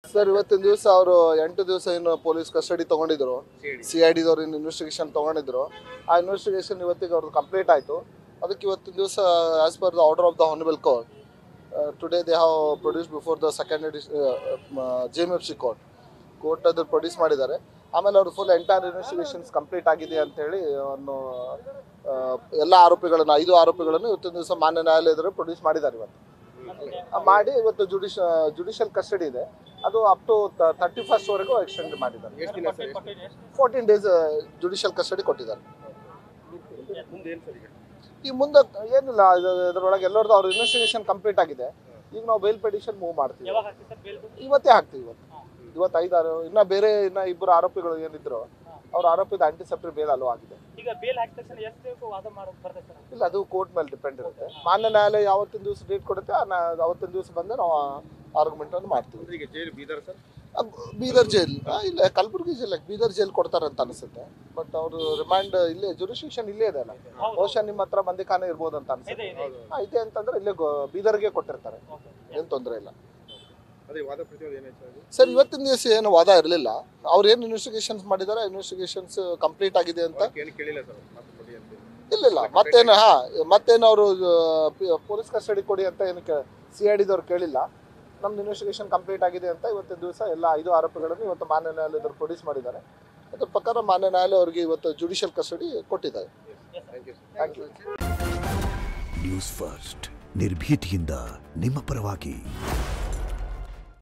Sir ಇವತ್ತಿನ ದಿವಸ ಅವರು 8 ದಿವಸ ಏನು ಪೊಲೀಸ್ ಕಸ್ಟಡಿ ತಗೊಂಡಿದ್ರು, CID ದವರು ಇನ್ವೆಸ್ಟಿಗೇಷನ್ ತಗೊಂಡಿದ್ರು. ಆ ಇನ್ವೆಸ್ಟಿಗೇಷನ್ ಇವತ್ತಿಗೆ ಅವ್ರದ್ದು ಕಂಪ್ಲೀಟ್ ಆಯಿತು. ಅದಕ್ಕೆ ಇವತ್ತಿನ ದಿವಸ as per the order of the honourable court today they have produce before the second JMFC court ಅದು ಪ್ರೊಡ್ಯೂಸ್ ಮಾಡಿದ್ದಾರೆ. ಆಮೇಲೆ ಅವರು ಫುಲ್ ಎಂಟೈರ್ ಇನ್ವೆಸ್ಟಿಗೇಷನ್ಸ್ ಕಂಪ್ಲೀಟ್ ಆಗಿದೆ ಅಂತೇಳಿ ಒಂದು ಎಲ್ಲ ಆರೋಪಿಗಳನ್ನು 5 ಆರೋಪಿಗಳನ್ನು ಇವತ್ತಿನ ದಿವಸ ಮಾನ್ಯ ನ್ಯಾಯಾಲಯದಲ್ಲಿ ಪ್ರೊಡ್ಯೂಸ್ ಮಾಡಿದ್ದಾರೆ. ಮಾಡಿ ಇವತ್ತು ಜುಡಿಷಿಯಲ್ ಕಸ್ಟಡಿ ಇದೆ, ಅದು ಅಪ್ ಟು 31st ವರೆಗೂ ಎಕ್ಸ್ಟೆಂಡ್ ಮಾಡಿದ್ದಾರೆ. 14 days ಜುಡಿಷಿಯಲ್ ಕಸ್ಟಡಿ ಕೊಟ್ಟಿದ್ದಾರೆ. ಈ ಮುಂದೆ ಏನಿಲ್ಲ, ಇದರೊಳಗೆ ಎಲ್ಲರದ್ದು ಅವ್ರ ಇನ್ವೆಸ್ಟಿಗೇಷನ್ ಕಂಪ್ಲೀಟ್ ಆಗಿದೆ. ಈಗ ನಾವು ಬೇಲ್ ಪಿಟಿಷನ್ ಮೂವ್ ಮಾಡ್ತೀವಿ. ಇವತ್ತೇ ಹಾಕ್ತೀವಿ. ಇವತ್ತು 5 ಇನ್ನ ಬೇರೆ 2 ಆರೋಪಿಗಳು ಏನಿದ್ರು ಅವ್ರ ಆರೋಪಿದ ಆಂಟಿಸೆಪ್ಟರಿ ಬೇಲ್ ಅಲೋ ಆಗಿದೆ. ಇಲ್ಲ, ಅದು ಕೋರ್ಟ್ ಮೇಲೆ ಡಿಪೆಂಡ್ ಇರುತ್ತೆ. ಮಾನ್ಯ ನ್ಯಾಯಾಲಯ ಯಾವತ್ತಿನ ದಿವಸ ಡೇಟ್ ಕೊಡುತ್ತೆ ಅವತ್ತಿನ ದಿವಸ ಬಂದು ನಾವು ಆರ್ಗ್ಯುಮೆಂಟ್ ಅನ್ನು ಮಾಡ್ತೀವಿ. ಬೀದರ್ ಜೈಲ್ ಇಲ್ಲ, ಕಲಬುರಗಿ ಜಿಲ್ಲೆ ಬೀದರ್ ಜೈಲ್ ಕೊಡ್ತಾರಂತ ಅನಿಸುತ್ತೆ. ಬಟ್ ಅವರು ರಿಮಾಂಡ್ ಇಲ್ಲೇ ಜುರಿಸ್ಡಿಕ್ಷನ್ ಇಲ್ಲೇ ಇದೆ ಅಲ್ಲ, ಬಹುಶಃ ನಿಮ್ಮ ಹತ್ರ ಬಂದಿಖಾನೆ ಇರ್ಬೋದು ಅಂತ ಅನ್ಸುತ್ತೆ. ಇದೆ ಅಂತಂದ್ರೆ ಇಲ್ಲೇ ಬೀದರ್ಗೆ ಕೊಟ್ಟಿರ್ತಾರೆ, ಏನು ತೊಂದರೆ ಇಲ್ಲ. ಸರ್ ಇವತ್ತಿನ ದಿವಸ ಏನು ವಾದ ಇರಲಿಲ್ಲ. ಅವ್ರು ಏನು ಇನ್ವೆಸ್ಟಿಗೇಷನ್ಸ್ ಮಾಡಿದ್ದಾರೆ, ಇನ್ವೆಸ್ಟಿಗೇಷನ್ಸ್ ಕಂಪ್ಲೀಟ್ ಆಗಿದೆ ಅಂತ. ಇಲ್ಲ ಮತ್ತೇನು ಅವರು ಪೊಲೀಸ್ ಕಸ್ಟಡಿ ಕೊಡಿ ಅಂತ ಏನು CID ದವ್ರು ಕೇಳಿಲ್ಲ. ನಮ್ದು ಇನ್ವೆಸ್ಟಿಗೇಷನ್ ಕಂಪ್ಲೀಟ್ ಆಗಿದೆ ಅಂತ ಇವತ್ತಿನ ದಿವಸ ಎಲ್ಲ 5 ಆರೋಪಿಗಳನ್ನು ಇವತ್ತು ಮಾನ್ಯ ನ್ಯಾಯಾಲಯದವರು ಪ್ರೊಡ್ಯೂಸ್ ಮಾಡಿದ್ದಾರೆ. ಅದ್ರ ಪ್ರಕಾರ ಮಾನ್ಯ ನ್ಯಾಯಾಲಯ ಅವರಿಗೆ ಇವತ್ತು ಜುಡಿಷಿಯಲ್ ಕಸ್ಟಡಿ ಕೊಟ್ಟಿದ್ದಾರೆ. Thank you. ನ್ಯೂಸ್ ಫಸ್ಟ್ ನಿರ್ಭೀತಿಯಿಂದ ನಿಮ್ಮ ಪರವಾಗಿ.